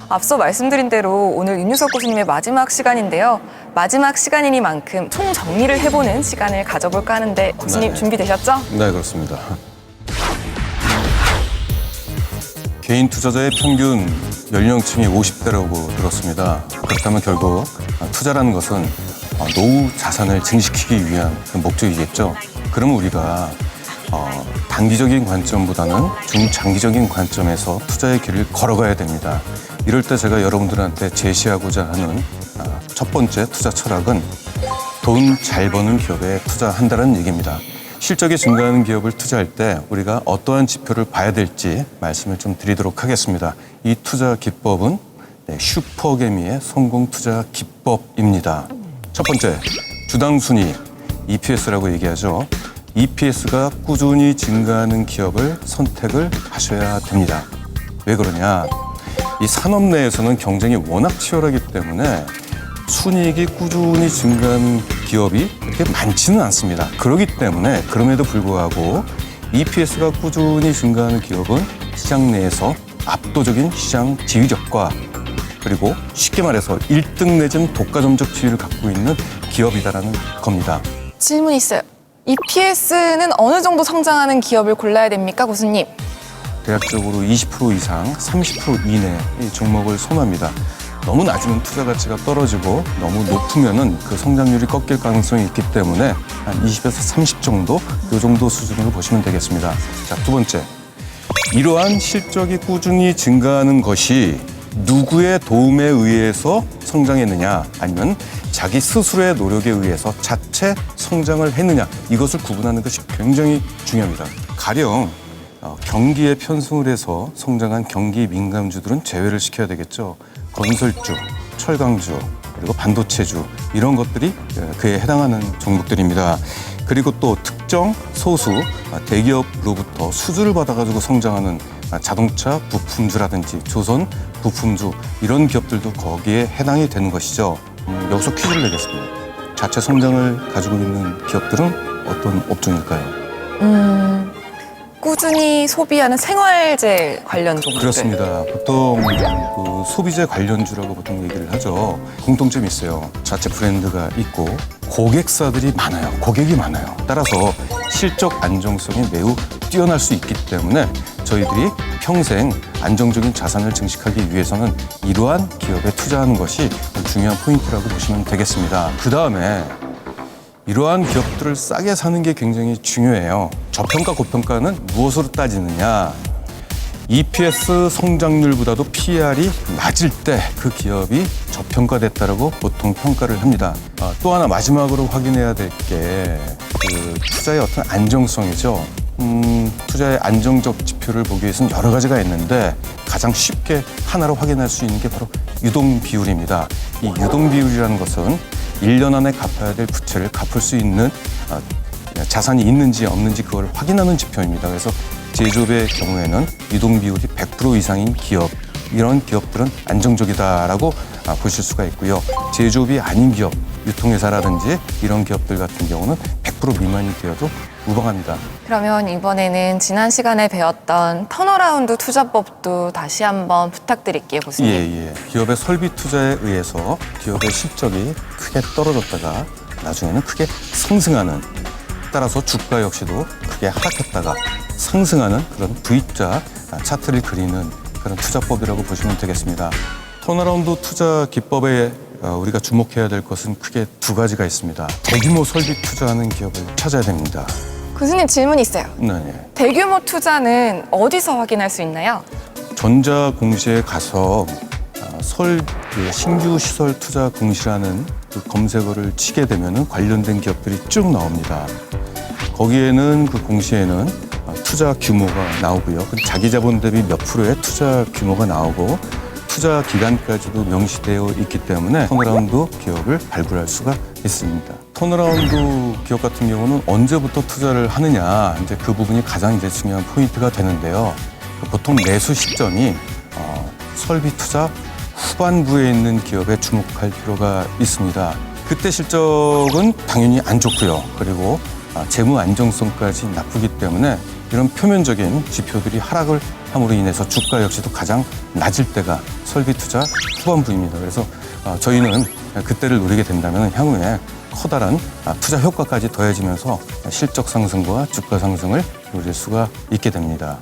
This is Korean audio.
앞서 말씀드린 대로 오늘 윤유석 교수님의 마지막 시간인데요. 마지막 시간이니만큼 총정리를 해보는 시간을 가져볼까 하는데 교수님 준비되셨죠? 네, 그렇습니다. 개인 투자자의 평균 연령층이 50대라고 들었습니다. 그렇다면 결국 투자라는 것은 노후 자산을 증식시키기 위한 목적이겠죠. 그러면 우리가 단기적인 관점보다는 중장기적인 관점에서 투자의 길을 걸어가야 됩니다. 이럴 때 제가 여러분들한테 제시하고자 하는 첫 번째 투자 철학은 돈 잘 버는 기업에 투자한다는 얘기입니다. 실적이 증가하는 기업을 투자할 때 우리가 어떠한 지표를 봐야 될지 말씀을 좀 드리도록 하겠습니다. 이 투자 기법은 슈퍼개미의 성공 투자 기법입니다. 첫 번째, 주당 순위 EPS라고 얘기하죠. EPS가 꾸준히 증가하는 기업을 선택을 하셔야 됩니다. 왜 그러냐? 이 산업 내에서는 경쟁이 워낙 치열하기 때문에 순이익이 꾸준히 증가하는 기업이 그렇게 많지는 않습니다. 그렇기 때문에 그럼에도 불구하고 EPS가 꾸준히 증가하는 기업은 시장 내에서 압도적인 시장 지위력과 그리고 쉽게 말해서 1등 내지는 독과점적 지위를 갖고 있는 기업이다라는 겁니다. 질문 있어요. EPS는 어느 정도 성장하는 기업을 골라야 됩니까, 교수님? 대략적으로 20% 이상, 30% 이내 이 종목을 선호합니다. 너무 낮으면 투자 가치가 떨어지고 너무 높으면은 그 성장률이 꺾일 가능성이 있기 때문에 한 20에서 30 정도, 이 정도 수준으로 보시면 되겠습니다. 자, 두 번째. 이러한 실적이 꾸준히 증가하는 것이 누구의 도움에 의해서 성장했느냐 아니면 자기 스스로의 노력에 의해서 자체 성장을 했느냐 이것을 구분하는 것이 굉장히 중요합니다. 가령 경기에 편승을 해서 성장한 경기 민감주들은 제외를 시켜야 되겠죠. 건설주, 철강주, 그리고 반도체주 이런 것들이 그에 해당하는 종목들입니다. 그리고 또 특정 소수 대기업으로부터 수주를 받아가지고 성장하는 자동차 부품주라든지 조선 부품주 이런 기업들도 거기에 해당이 되는 것이죠. 여기서 퀴즈를 내겠습니다. 자체 성장을 가지고 있는 기업들은 어떤 업종일까요? 꾸준히 소비하는 생활재 관련 종목들. 그렇습니다. 보통 그 소비재 관련주라고 보통 얘기를 하죠. 공통점이 있어요. 자체 브랜드가 있고 고객사들이 많아요. 고객이 많아요. 따라서 실적 안정성이 매우 뛰어날 수 있기 때문에 저희들이 평생 안정적인 자산을 증식하기 위해서는 이러한 기업에 투자하는 것이 중요한 포인트라고 보시면 되겠습니다. 그 다음에 이러한 기업들을 싸게 사는 게 굉장히 중요해요. 저평가, 고평가는 무엇으로 따지느냐? EPS 성장률보다도 PER이 낮을 때 그 기업이 저평가됐다라고 보통 평가를 합니다. 또 하나 마지막으로 확인해야 될 게 그 투자의 어떤 안정성이죠. 투자의 안정적 지표를 보기 위해서는 여러 가지가 있는데 가장 쉽게 하나로 확인할 수 있는 게 바로 유동 비율입니다. 이 유동 비율이라는 것은 1년 안에 갚아야 될 부채를 갚을 수 있는 자산이 있는지 없는지 그걸 확인하는 지표입니다. 그래서 제조업의 경우에는 유동 비율이 100% 이상인 기업, 이런 기업들은 안정적이다라고 보실 수가 있고요. 제조업이 아닌 기업, 유통회사라든지 이런 기업들 같은 경우는 100% 미만이 되어도 무방합니다. 그러면 이번에는 지난 시간에 배웠던 턴어라운드 투자법도 다시 한번 부탁드릴게요, 교수님. 예. 기업의 설비 투자에 의해서 기업의 실적이 크게 떨어졌다가 나중에는 크게 상승하는, 따라서 주가 역시도 크게 하락했다가 상승하는 그런 V자 차트를 그리는 그런 투자법이라고 보시면 되겠습니다. 턴어라운드 투자 기법에 우리가 주목해야 될 것은 크게 두 가지가 있습니다. 대규모 설비 투자하는 기업을 찾아야 됩니다. 교수님 질문 있어요. 네. 대규모 투자는 어디서 확인할 수 있나요? 전자공시에 가서 신규 시설 투자 공시라는 그 검색어를 치게 되면 관련된 기업들이 쭉 나옵니다. 거기에는 그 공시에는 투자 규모가 나오고요. 자기 자본 대비 몇 프로의 투자 규모가 나오고 투자 기간까지도 명시되어 있기 때문에 턴어라운드 기업을 발굴할 수가 있습니다. 턴어라운드 기업 같은 경우는 언제부터 투자를 하느냐, 이제 그 부분이 가장 이제 중요한 포인트가 되는데요. 보통 매수 시점이 설비 투자 후반부에 있는 기업에 주목할 필요가 있습니다. 그때 실적은 당연히 안 좋고요. 그리고 재무 안정성까지 나쁘기 때문에 이런 표면적인 지표들이 하락을 함으로 인해서 주가 역시도 가장 낮을 때가 설비 투자 후반부입니다. 그래서 저희는 그때를 노리게 된다면 향후에 커다란 투자 효과까지 더해지면서 실적 상승과 주가 상승을 노릴 수가 있게 됩니다.